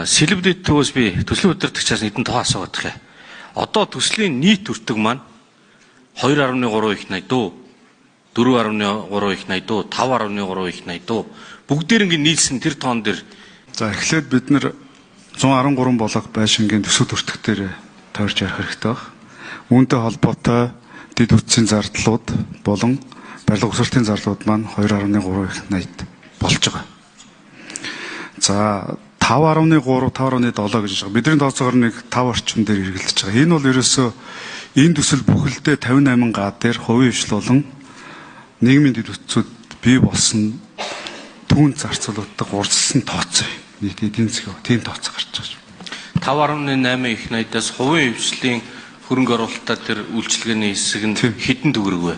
Сэлбэдэд төвөөс би төслийн удирдагчаас нэгэн тоо асууад байгаа. Одоо төслийн нийт өртөг маань 2.3 их 80 дөө, 4.3 их 80 дөө, 5.3 их 80 дөө. Бүгдээринг нийлсэн тэр тоон дээр за эхлээд бид нэр 113 болог байшингийн төсөв өртөг дээр тойрч ярих хэрэгтэй байна. Үүнтэй холбоотой дэд үтсийн зардлууд болон барилга өсөлтийн зарлууд маань 2.3 их 80 болж байгаа. За 5.3, 5.7 гэж байгаа. Бидний тооцоогоор нэг 5 орчим дээр эргэлдэж байгаа. Энэ бол ерөөсөө энэ төсөл бүхэлдээ 58 га дээр хувийн хвшил болон нийгмийн дэд үтсүүд бий болсон түүн зарцуулалтад урьдчилсан тооцоо. Нийт эдийн засгийн тийм тооцоо гарч байгаа. 5.8 их 80-аас хувийн хвшлийн хөрөнгө оруулалтаа тэр үйлчилгээний хэсэг нь хэдэн төгрөг вэ?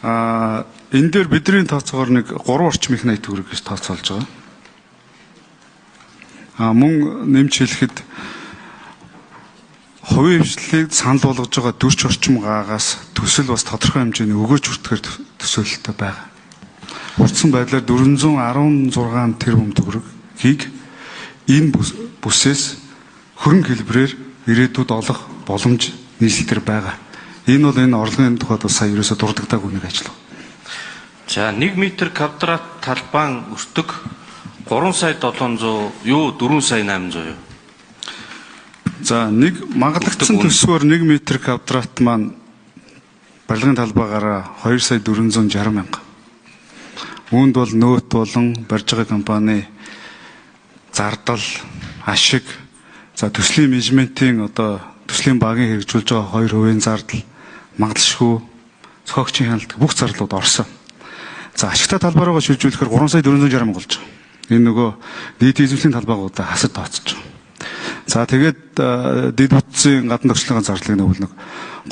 Энэ дээр бидний тооцоогоор нэг 3 орчим их 80 төгрөг гэж тооцоолж байгаа. Мөн нэмж хэлэхэд хувийн хвшлийг санал болгож байгаа 40 орчим гаагаас төсөл бас тодорхой хэмжээний өгөөж хүртэхээр төсөөлөлтөй байгаа. Урдсан байдлаар 416 тэрбум төгрөгийг энэ бүсээс хөрөнгө хэлбэрээр ирээдүйд олох боломж нийслэлээр байгаа. Энэ бол энэ орлогын тухайд бас сая ерөөсө дурддаггүй нэг ажил. За 1 м квадрат талбайн өртөг 3 сая 700 юу 4 сая 800 юу. За нэг магадлагдсан төсвөр 1 м квадрат маань барилгын талбайгаараа 2 сая 460 мянга. Үүнд бол нөөт болон барьж байгаа компани зардал, ашиг, за төслийн менежментийн одоо төслийн багийн хэрэгжүүлж байгаа 2% зардал, магадлалшгүй, зохиогчийн хяналт бүх зарлууд орсон. За ашигтай талбайраа шилжүүлэхээр 3 сая 460 мянга болж байгаа. Энэ нөгөө нийт эзэмшлийн талбайгуудаа хасад тооцож байгаа. За тэгээд дэд бүтцийн гадна төвчлөгийн зардлыг нөвөл нэг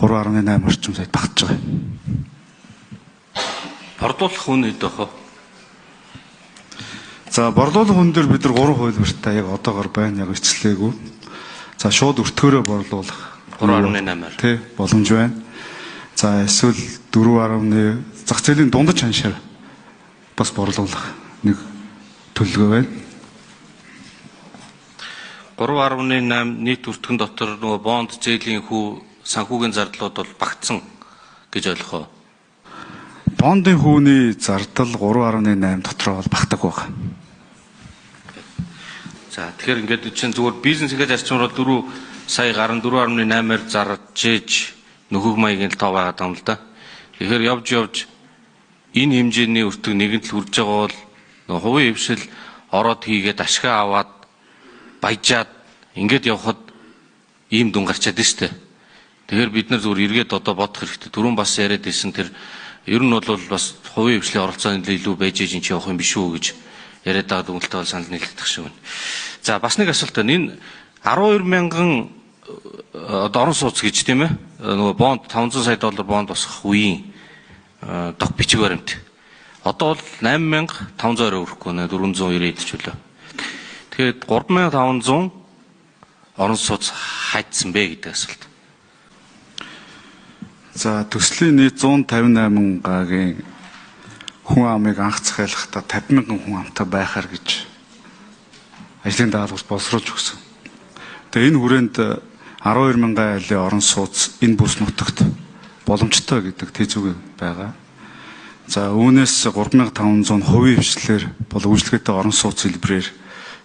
3.8 орчим сая багтж байгаа. Борлуулах хүн хэд вэ? За борлуулах хүн дээр бид нар 3 хувилбартай яг одоогор байна, яг эцэлээгүй. За шууд өртгөөрөө борлуулах 3.8-аар тий боломж байна. За эсвэл 4.1 зах зээлийн дундаж ханшаар бас борлуулах нэг төлөвлөгөө байна. 3.8 нийт өртгөн дотор нөгөө бонд зээлийн хүү санхүүгийн зардлууд бол багтсан гэж ойлгох уу? Бондын хүүний зардал 3.8 дотроо бол багтаг байгаа. За тэгэхээр ингээд чинь зүгээр бизнес ингээд зарчмаар 4 сая гарan 4.8-аар зарж ээж нөхөг маягийн тоо байгаа юм л да. Тэгэхээр явж энэ хэмжээний өртөг нэгэн л хүрж байгаа бол хувийн хвшил ороод хийгээд ашгаа аваад баяжаад ингээд явхад ийм дүн гарчаад байна шүү дээ. Тэгэхээр бид нар зүгээр эргээд одоо бодох хэрэгтэй. Түрүүн бас яриад байсан тэр ер нь бол бас хувийн хвшлийн оролцооны илүү байж ийн чи явах юм биш үү гэж яриад байгаа дүгнэлтээ бол санал нийлэгдэх шиг байна. За бас нэг асуулт байна. Энэ 12 мянган орон сууц гэж тийм ээ. Нөгөө бонд 500 сая доллар бонд босгох үеийн дох бичиг баримт. Одоо бол 8500-аар өрөхгүй нэ 490 идчихвэлээ. Тэгэхээр 3500 орон сууц хайцсан бэ гэдэг асуулт. За төслийн нийт 158 гагийн хүн амыг анх захиалахдаа 50 мянган хүн амтай байхаар гэж ажлын даалгавар боловсруулж өгсөн. Тэгээ энэ хүрээнд 12 мянган айлын орон сууц энэ бүс нутагт боломжтой гэдэг тэзүүг байгаа. За үүнээс 3500 хувийн хвшлэр бол үйлчлэгээтэй орон сууц хэлбэрээр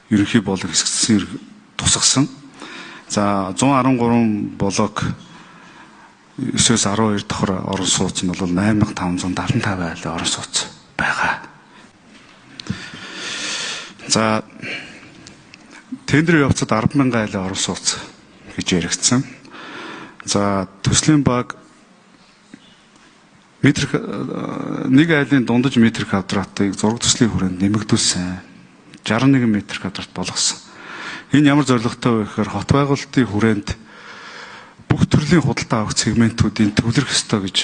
ерөнхий болон хэсэгдсэн тусгасан. За 113 блок 9-өөс 12 давхар орон сууц нь бол 8575 айлын орон сууц байгаа. За тендер явцад 10 мянган айлын орон сууц гэж яригдсан. За төслийн баг нэг айлын дундаж метр квадратыг зураг төслийн хүрээнд нэмэгдүүлсэн 61 м квадрат болгосон. Энэ ямар зорилготой вэ гэхээр хот байгуулалтын хүрээнд бүх төрлийн худалдаа авах сегментүүдийн төвлөрөх ёстой гэж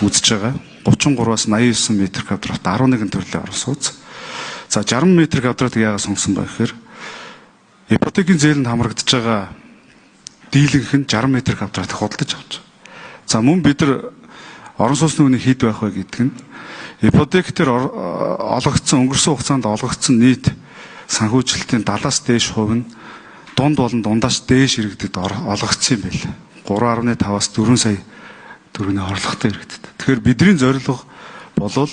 үзэж байгаа. 33-аас 89 м квадрат 11 төрлийн орон сууц. За 60 м квадратыг яагаад сонгосон бэ гэхээр ипотекийн зээлэнд хамрагдаж байгаа дийлэнх нь 60 м квадратыг худалдаж авч. За мөн бид нар орон сууцны үнийг хэд байх вэ гэдэг нь ипотек дээр олгогдсон өнгөрсөн хугацаанд олгогдсон нийт санхүүжилтийн 70-аас дээш хувь нь дунд болон дундаас дээш иргэдэд олгогдсон юм байна. 3.5-аас 4 сая төгрөгийн орлоготой иргэдэд. Тэгэхээр бидний зорилго болвол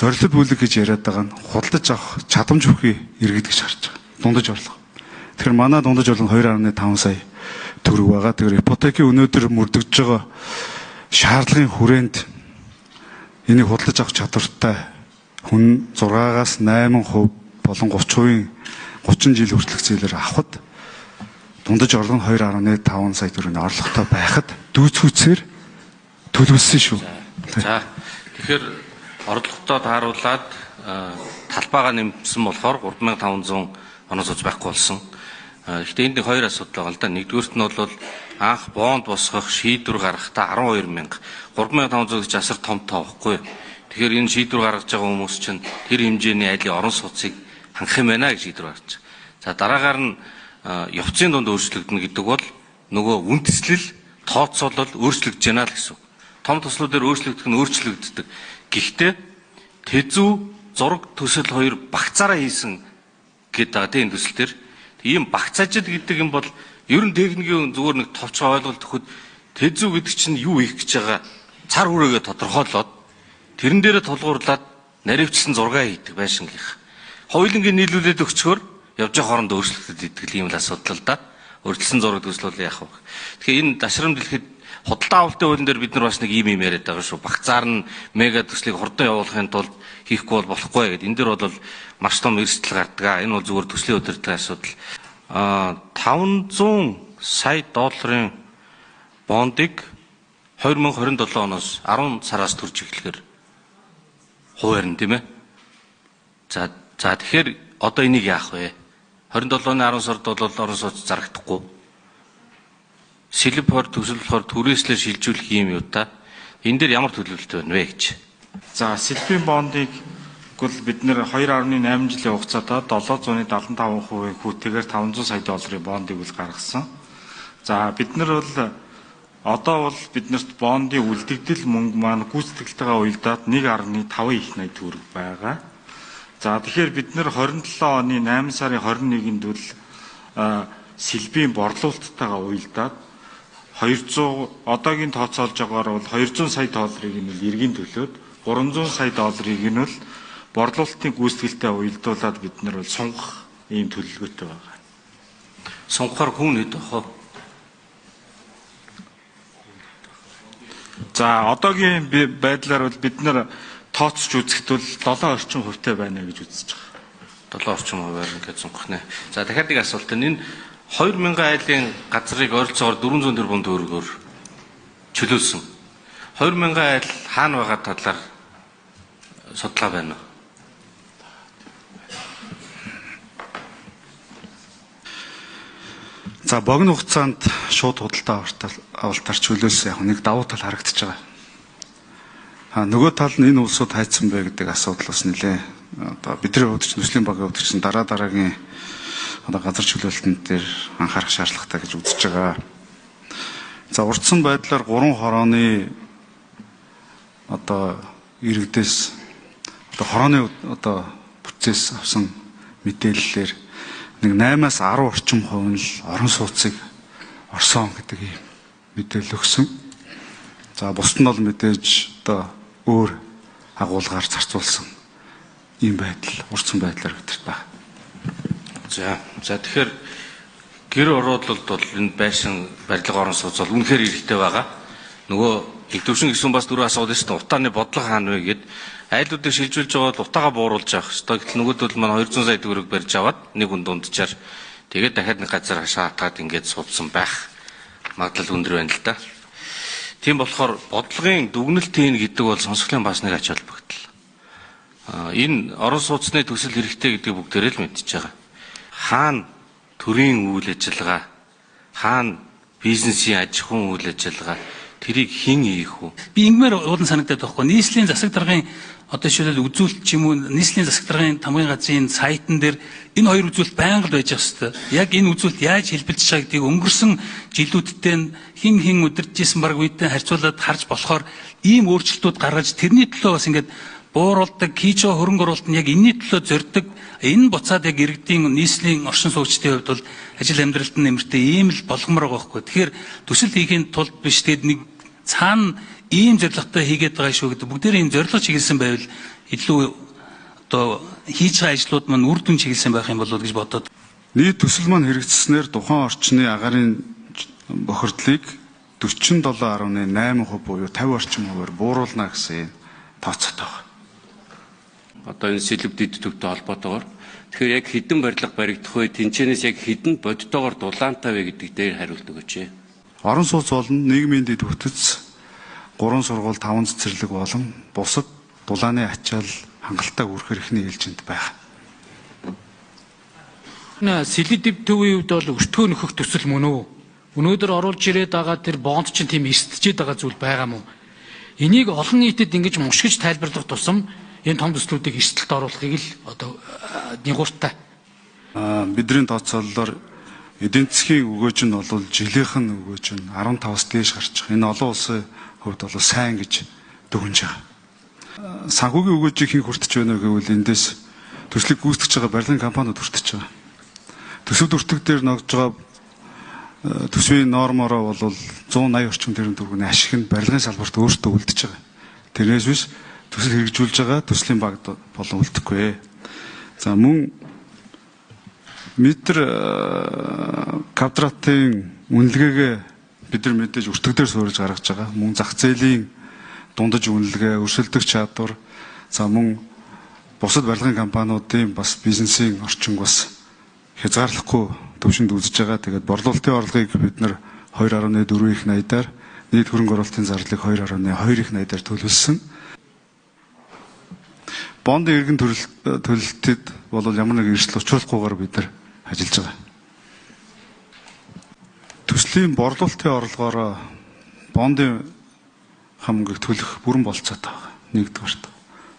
зорилтод бүлэг гэж яриад байгаа нь худалдаж авах чадамж бүхий иргэд гэж харж байгаа. Дундаж орлого. Тэгэхээр манай дундаж орлого 2.5 сая төгрөг байгаа. Тэгэхээр ипотекийн өнөөдөр мөрдөгдөж байгаа шаардлагын хүрээнд энийг худалдаж авах чадвартай хүн 6-аас 8% болон 30% жил хүртэлх зээлээр авахд дундаж орлого нь 2.5 сая төгрөгийн орлоготой байхад дүүцгүүцээр төлөвлөсөн шүү. За тэгэхээр орлоготой тааруулаад талбайгаа нэмсэн болохоор 3500 оноо сууц байхгүй болсон. Гэхдээ энд хоёр асуудал байгаа л да. Нэгдүгээрт нь бол анх бонд босгох шийдвэр гаргахдаа 12000 3500 гэж асар том тоохгүй. Тэгэхээр энэ шийдвэр гаргаж байгаа хүмүүс чинь тэр хэмжээний айлын орон сууцыг хангах юм байна гэж шийдвэр гаргаж. За дараагаар нь явцын дунд өөрчлөгдөнө гэдэг бол нөгөө үндэслэл тооцоолол өөрчлөгдөж байна л гэсэн. Том төслүүдээр өөрчлөгдөх нь өөрчлөгддөг. Гэхдээ тэзүү зураг төсөл хоёр багцаараа хийсэн гэдэг байгаа тийм төсөл төр. Ийм багцаажид гэдэг юм бол ер нь техникийн зүгээр нэг товчхон ойлголт өгөхөд тэзүү гэдэг чинь юу их гэж байгаа цар хүрээгээ тодорхойлоод тэрэн дээрээ тулгуурлаад наривчлсан зураг хийдэг байшингийнх. Хоёулангийн нийлүүлээд өгчгөр явж байгаа хооронд өөрчлөлтөд итгэл ийм л асуудал л да. Өөрчлөсөн зураг төсөл бол яах вэ? Тэгэхээр энэ дашрам дэлхийд худалдаа авалтын хуулийн дээр бид нар бас нэг ийм яриад байгаа шүү. Багцаар нь мега төслийг хурдан явуулахын тулд хийхгүй бол болохгүй гэдэг. Энэ дээр бол маш том эрсдэл гардаг. Энэ бол зүгээр төслийн удирдлагын асуудал. 500 сая долларын бондыг 2027 оноос 10 сараас төрж эхлэхээр хуваар нь тийм ээ. За тэгэхээр одоо энийг яах вэ? 27 оны 10 сард бол орон сууц зарагдахгүй. Сэлб хор төсөл болохоор түрээслэр шилжүүлэх юм юу та? Энэ дээр ямар төлөвлөлт байна вэ гэж. За сэлбийн бондыг бол бид нэр 2.8 жилийн хугацаатаа 775% хүүтэйгээр 500 сая долларын бондыг үл гаргасан. За бид нар бол одоо бол биднэрт бондын үлдэгдэл мөнгө маань гүйцэтгэлтэйгээ уялдаад 1.5 их найт төгрөг байгаа. За тэгэхээр бид нэр 27 оны 8 сарын 21-нд бол сэлбийн борлуулалттайгаа уялдаад 200 одоогийн тооцоолж байгаагаар бол 200 сая долларыг нь эргийн төлөөд 300 сая долларыг нь бол борлуулалтын гүйцэтгэлтэй уялдуулаад бид нар бол сунгах ийм төлөвлөгөөтэй байгаа. Сунгахаар хүн хэд бах вэ? За одоогийн байдлаар бол бид нар тооцож үзэхэд бол 7 орчим хувьтай байна гэж үзэж байгаа. 7 орчим хувиар ингээд сунгах нэ. За дахиад нэг асуулт энэ 2000 айлын газрыг ойролцоогоор 400 тэрбум төгрөгөөр чөлөөлсөн. 2000 айл хаана байгаа талаар судалгаа байна уу? За богино хугацаанд шууд худалдаа авалтаар чөлөөлсөн яг нэг давуу тал харагдаж байгаа. Нөгөө тал нь энэ улсууд хайцсан бэ гэдэг асуудал бас нэлээ одоо бидний хувьд ч Нүслийн банкны хувьд ч дараагийн одоо газар чөлөөлтөнд дээр анхаарах шаардлагатай гэж үзэж байгаа. За урдсан байдлаар 3 хорооны одоо иргэдээс одоо хорооны одоо процесс авсан мэдээллээр нэг 8-аас 10 орчим хувь нь орон сууцыг орсон гэдэг ийм мэдээлэл өгсөн. За бусд нь бол мэдээж одоо өөр агуулгаар зарцуулсан ийм байдал урдсан байдлаар гэдэгт байна. За тэгэхээр гэр ороодлолд бол энэ байшин барилга орон сууц бол үнэхээр хэрэгтэй байгаа. Нөгөө их төвшин гэсэн бас дөрөв асуудал шүү дээ. Утааны бодлого хаана вэ гэд айлуудыг шилжүүлж байгаа бол утаагаа бууруулж авах ёстой. Гэтэл нөгөөдөл маань 200 сая төгрөг барьж аваад нэг хүн дунджаар тэгээд дахиад нэг газар хашаа хатгаад ингээд суудсан байх магадлал өндөр байна л да. Тийм болохоор бодлогын дүгнэлт хийн гэдэг бол сонсголын бас нэг ач холбогдол. Энэ орон сууцны төсөл хэрэгтэй гэдэг бүгдээрээ л мэдчихэж байгаа. Хаана төрийн үйл ажиллагаа, хаана бизнесийн аж ахуйн үйл ажиллагаа тэрийг хэн хийх вэ? Би ингэмээр уулан санагдаад байхгүй. Нийслэлийн засаг даргын одоо шилэл үзүүлэлт ч юм уу нийслэлийн засаг даргын тамгын газрын сайтн дээр энэ хоёр үзүүлэлт байнга л байж байгаа хэвээр. Яг энэ үзүүлэлт яаж хэлбэлж байгаа гэдгийг өнгөрсөн жилүүдтэй хин удирдах гэсэн баг үедээ харьцуулаад харж болохоор ийм өөрчлөлтүүд гаргаж тэрний төлөө бас ингээд бууруулдаг, хийж байгаа хөрөнгө оруулалт нь яг энэний төлөө зорддог. Энэ буцаад яг иргэдийн нийслэлийн оршин суугчдын хувьд бол ажил амьдралд нь нэмэртэй ийм л болгомоор байгаа байхгүй. Тэгэхээр төсөл хийхийн тулд биш тэгээд нэг цаана ийм зорилготой хийгээд байгаа шүү гэдэг. Бүгдээрээ ийм зорилго чиглэсэн байвал илүү одоо хийж байгаа ажлууд маань үр дүн чиглэсэн байх юм болов уу гэж бодоод. Нийт төсөл маань хэрэгжснээр тухайн орчны агаарын бохирдлыг 47.8% буюу 50 орчим хувиар бууруулна гэсэн тооцоотой байна. Одоо энэ сэлб дэд төвтэй холбоотойгоор тэгэхээр яг хідэн барилга баригдах вэ, тэнцэнээс яг хідэн бодитоогоор дулаантай вэ гэдэг дээр хариулт өгөөч. Орон сууц болон нийгмийн дэд бүтэц, 3 сургууль, 5 цэцэрлэг болон бусад дулааны ачаал хангалттай хүрэх эрхний ээлжинд байна. Сэлб төвийн хувьд бол өртгөө нөхөх төсөл мөн үү? Өнөөдөр оруулж ирээд байгаа тэр бонд чинь тийм эрсдэжээд байгаа зүйл байгаа мó. Энийг олон нийтэд ингэж мушгиж тайлбарлах тусам энэ том төслүүдийг эрсдэлд оруулахыг л одоо нэгуртаа. Бидний тооцоололоор эдийн засгийн өгөөж нь бол жилийнх нь өгөөж нь 15-аас дээш гарчих. Энэ олон улсын хувьд бол сайн гэж дүгнэж байгаа. Санхүүгийн өгөөжийг хэн хүртэж байна гэвэл эндээс төслийг гүйцэтгэж байгаа барилгын компаниуд хүртэж байгаа. Төсөв бүртгэг дээр ногж байгаа төсвийн нормороо бол 180 орчим төгрөгийн төгрөгийн ашиг нь барилгын салбарт өөртөө үлдэж байгаа. Тэрнээс биш төсөл хэрэгжүүлж байгаа төслийн баг болон үлдэхгүй. За мөн метр квадратын үнэлгээгээ бид нар мэдээж өртөгдөр суурьж гаргаж байгаа. Мөн зах зээлийн дундаж үнэлгээ, өрсөлдөх чадвар, за мөн бусад барилгын компаниудын бас бизнесийн орчинг бас хязгаарлахгүй төвшөнд үзэж байгаа. Тэгээд борлуулалтын орлогыг бид нар 2.4 их найдаар, нийт хөрөнгө оруулалтын зарлыг 2.2 их найдаар төлөвлөсөн. Бондын иргэн төлөлтөд бол ямар нэг эрсдэл учруулахгүйгээр бид нар ажиллаж байгаа. Төслийн борлуулалтын орлогоор бондын хамгаалалт төлөх бүрэн болцоотой байгаа. Нэгдүгээрт.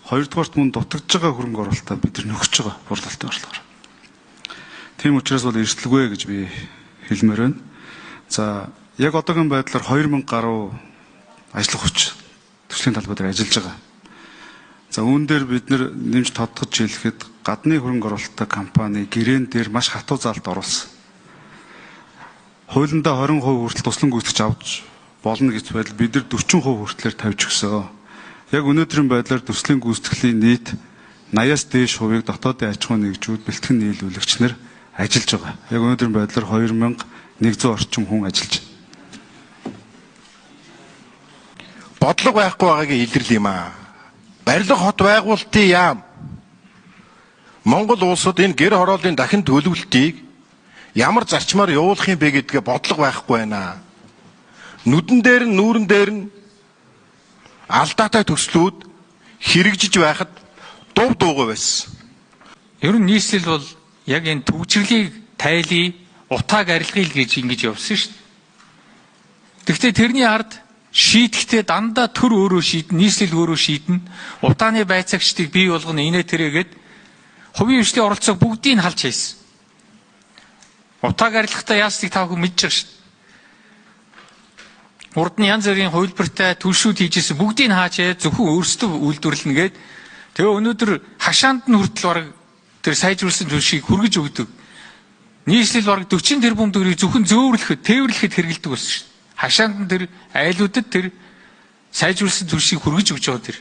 Хоёрдугаарт мөн дутагдж байгаа хөрөнгө оруулалтаа бид нар нөхөж байгаа борлуулалтын орлогоор. Тийм учраас бол эрсдэлгүй гэж би хэлмээр байна. За яг одоогийн байдлаар 2000 гаруй ажлах хүч төслийн талбай дээр ажиллаж байгаа. За үүн дээр бид нэр нэмж тодтогч хэлэхэд гадны хөрөнгө оруулалттай компани гэрээн дээр маш хатуу заалт оруулсан. Хуулиндаа 20% хүртэл туслан гүйцэтгэж авч болно гэж байдал бид нар 40% хүртлээр тавьж өгсөн. Яг өнөөдрийн байдлаар төслийн гүйцэтгэлийн нийт 80-аас дээш хувийг дотоодын аж ахуйн нэгжүүд, бэлтгэн нийлүүлэгч нар ажиллаж байгаа. Яг өнөөдрийн байдлаар 2100 орчим хүн ажиллаж байна. Бодлого байхгүй байгаагийн илэрл юм аа. Барилга хот байгуулалтын яам. Монгол улсад энэ гэр хорооллын дахин төлөвлөлтийг ямар зарчмаар явуулах юм бэ гэдгээ бодлого байхгүй байна. Нүдэн дээр нь, нүүрэн дээр нь алдаатай төслүүд хэрэгжиж байхад дув дуугүй байсан. Ер нь нийслэл бол яг энэ төвчрлийг тайлъя, утааг арилгая гэж ингэж явсан шүү дээ. Гэхдээ тэрний ард шийдэхдээ дандаа төр өөрөө шийдэн, нийслэл өөрөө шийдэн, утааны байцаагчдыг бий болгоно инээ тэрэгээд хувийн хвшлийн оролцоог бүгдийг нь халж хийсэн. Утааг арилгахдаа яасныг та бүхэн мэдж байгаа шүү дээ. Урд нь янз бүрийн хувилбартай төлшүүд хийжсэн бүгдийг нь хаачаа зөвхөн өөрсдөө үйлдвэрлэнэ гээд тэгээ өнөөдөр хашаанд нь хүртэл бараг тэр сайжруулсан төлшийг хүргэж өгдөг. Нийслэл бараг 40 тэрбум төгрөгийг зөвхөн зөөвөрлөхөд, тээвэрлэхэд хэрэгэлдэг болсон шүү дээ. Хашаанд нь тэр айлуудад тэр сайжруулсан төлшийг хүргэж өгч байгаа тэр.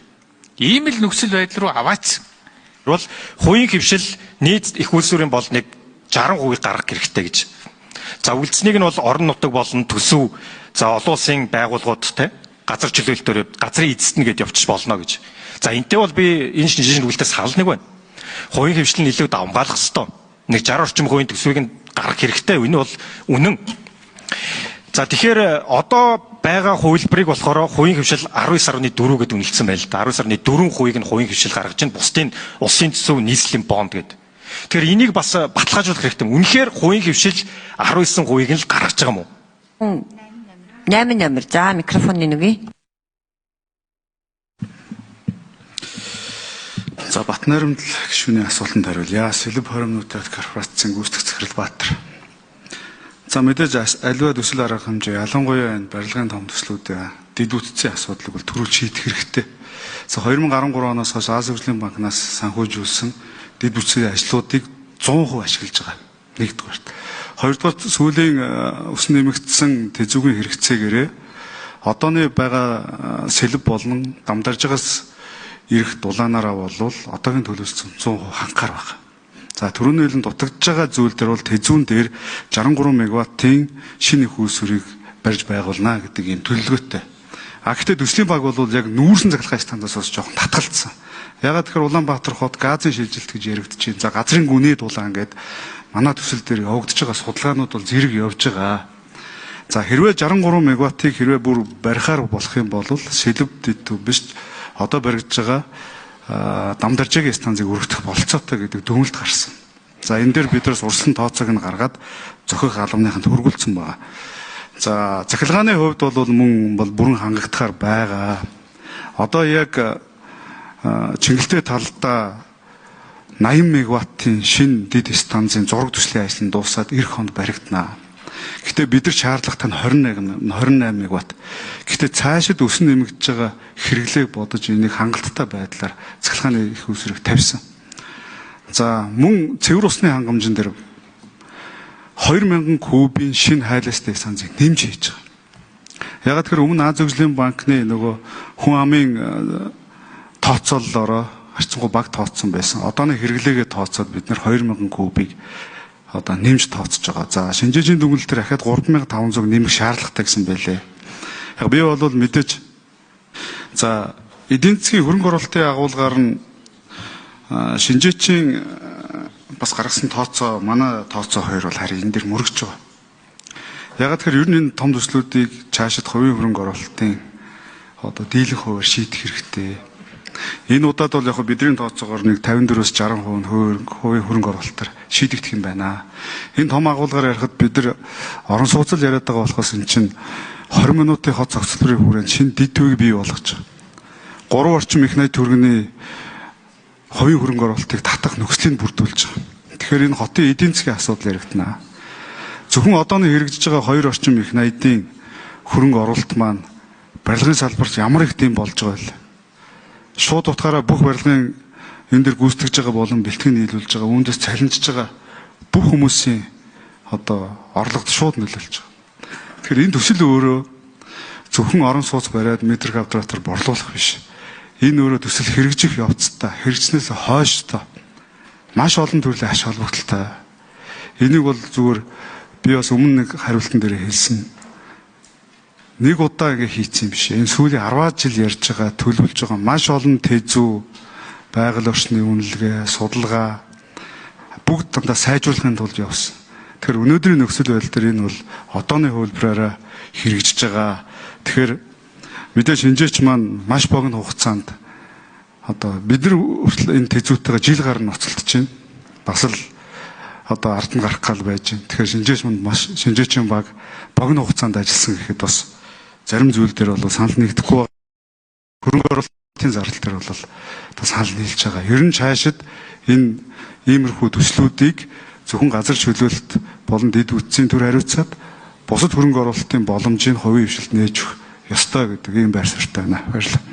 Ийм л нөхцөл байдал руу аваачсан. Бол хувийн хвшил нийт их үйлсвэрийн болныг 60% гаргах хэрэгтэй гэж. За үлдсэнийг нь бол орон нутаг болон төсөв, за олон улсын байгууллагууд те газар чөлөөлтөөр газрын эзэстнэ гэдээ явчих болно гэж. За энтэй бол би энэ шинжилгээс хал нэг байна. Хувийн хвшил нь илүү давмгаалах ёстой. Нэг 60 орчим хувийн төсвийг нь гаргах хэрэгтэй. Энэ бол үнэн. За тэгэхээр одоо байгаа хувилбарыг болохоор хувийн хвшил 19.4 гэдэг үнэлсэн байна л да. 19.4% нь хувийн хвшил гаргаж чинь бусдын улсын төсөв нийслэлийн бонд гэдэг. Тэгэхээр энийг бас баталгаажуулах хэрэгтэй. Үнэхээр хувийн хвшил 19%-ийг нь л гаргаж байгаа юм уу? 8 номер. За микрофоны нүгий. За Батнарамд гишүүний асуултанд хариулъя. Сэлб хоримнуудад корпорацийн гүйцэтгэх захирал Баатар. За мэдээж аливаа төсөл арга хэмжээ ялангуяа энэ барилгын том төслүүд дэд үтцийн асуудлыг бол төрүүлж шийдэх хэрэгтэй. За 2013 оноос хойш Азийн хөгжлийн банкнаас санхүүжүүлсэн дэд үтцийн ажлуудыг 100% ашиглаж байгаа. Нэгдүгээр. Хоёрдугаар сүүлийн өсөн нэмэгдсэн тэзүүгийн хэрэгцээгээрээ одооны байгаа сэлб болон дамдаржгаас ирэх дулаанаараа болвол одоогийн төлөвлөсөн 100% хангаар байна. За түрүүний хэлэн дутагдж байгаа зүйл дээр бол тэзүүн дээр 63 мегаваттын шинэ их үйлсвэрийг барьж байгуулна гэдэг ийм төлөвлөгөөтэй. Гэхдээ төслийн баг бол яг нүүрсэн цахилгаан стандартаас бас жоохон татгалцсан. Ягаад гэхээр Улаанбаатар хот газын шилжилт гэж яригдчихээн. За газрын гүний дулаан гэдэг манай төсөл дээр явагдаж байгаа судалгаанууд бол зэрэг явж байгаа. За хэрвээ 63 мегаваттыг хэрвээ бүр барихаар болох юм бол сэлб дэд биш одоо баригдаж байгаа дамдаржаагийн станцыг өргөх болцоотой гэдэг дүгнэлт гарсан. За энэ дээр бид нараас урьдчилан тооцоог нь гаргаад зохих албаныханд хөргүүлсэн байгаа. За цахилгааны хувьд бол мөн бол бүрэн хангагдахаар байгаа. Одоо яг Чингэлтэй талдаа 80 мегаваттын шинэ дэд станцын зураг төслийн ажил нь дуусаад эх хонд баригдана. Гэхдээ бид нар шаардлагатай нь 28 мегаватт. Гэхдээ цаашид өсөн нэмэгдэж байгаа хэрэглээг бодож энийг хангалттай байдлаар цахилгааны их үүсвэрийг тавьсан. За мөн цэвэр усны хангамжин дээр 2000 кубын шинэ хайлттай станцыг нэмж хийж байгаа. Ягаад гэхээр өмнө Азийн хөгжлийн банкны нөгөө хүн амын тооцооллороо харьцангуй бага тооцсон байсан. Одооны хэрэглээгээ тооцоод бид нар 2000 кубыг одоо нэмж тооцож байгаа. За шинжээчийн дүгнэлт дээр дахиад 3500 нэмэх шаардлагатай гэсэн байлээ. Яг би бол мэдээж за эдийн засгийн хөрөнгө оруулалтын агуулгаар нь шинжээчийн бас гаргасан тооцоо манай тооцоо хоёр бол харин энэ дэр мөрөгч байгаа. Ягаад гэхээр ер нь энэ том төслүүдийг цаашид хувийн хөрөнгө оруулалтын одоо дийлэнх хуваар шийдэх хэрэгтэй. Энэ удаад бол яг бидний тооцоогоор нэг 54-өөс 60% хувийн хөрөнгө оруулалтаар шийдэгдэх юм байна. Энэ том агуулгаар ярихад бид нар орон сууцал яриад байгаа болохоос эн чинь 20 минутын хот зохицлын хүрээнд шинэ дэд төвийг бий болгож байгаа. 3 орчим их найт төгрөгийн хувийн хөрөнгө оруулалтыг татах нөхцөлийг бүрдүүлж байгаа. Тэгэхээр энэ хотын эдийн засгийн асуудал яригдана. Зөвхөн одооны хэрэгжиж байгаа 2 орчим их найдын хөрөнгө оруулалт маань барилгын салбарт ямар их дэм болж байгаа вэ? Шууд утгаараа бүх барилгын энэ дэр гүйцэтгэж байгаа болон бэлтгэн нийлүүлж байгаа үүндээс цалинжиж байгаа бүх хүмүүсийн одоо орлогод шууд нөлөөлж байгаа. Тэгэхээр энэ төсөл өөрөө зөвхөн орон сууц бариад метр квадратаар борлуулах биш. Энэ өөрөө төсөл хэрэгжих явцдаа хэрэгжснээс хойштой маш олон төрлийн ач холбогдолтой. Энийг бол зүгээр би бас өмнө нэг хариултан дээр хэлсэн. Нэг удаа ингэ хийцэн биш. Энэ сүүлийн 10 жил ярьж байгаа, төлөвлөж байгаа маш олон тэзүү, байгаль орчны үнэлгээ, судалгаа бүгд дандаа сайжруулахын тулд явсан. Тэгэхээр өнөөдрийн нөхцөл байдал дээр энэ бол одооны хөлбраараа хэрэгжиж байгаа. Тэгэхээр мэдээж шинжээч маань маш богино хугацаанд одоо бид нар энэ тэзүүтэйгээ жил гарна ноцолдож байна. Бас л одоо ард нь гарах гал байж байна. Тэгэхээр шинжээч маань маш шинжээчийн баг богино хугацаанд ажилласан гэхэд бас зарим зүйл дээр бол санал нэгдэхгүй хөрөнгө оруулалтын зардал дээр бол одоо санал нийлж байгаа. Ер нь цаашид энэ иймэрхүү төслүүдийг зөвхөн газар чөлөөлөлт болон дэд үтцийн төр хариуцаад бусад хөрөнгө оруулалтын боломжийг хувийн хвшилт нээж өгөх ёстой гэдэг ийм байр суурьтай байна. Баярлалаа.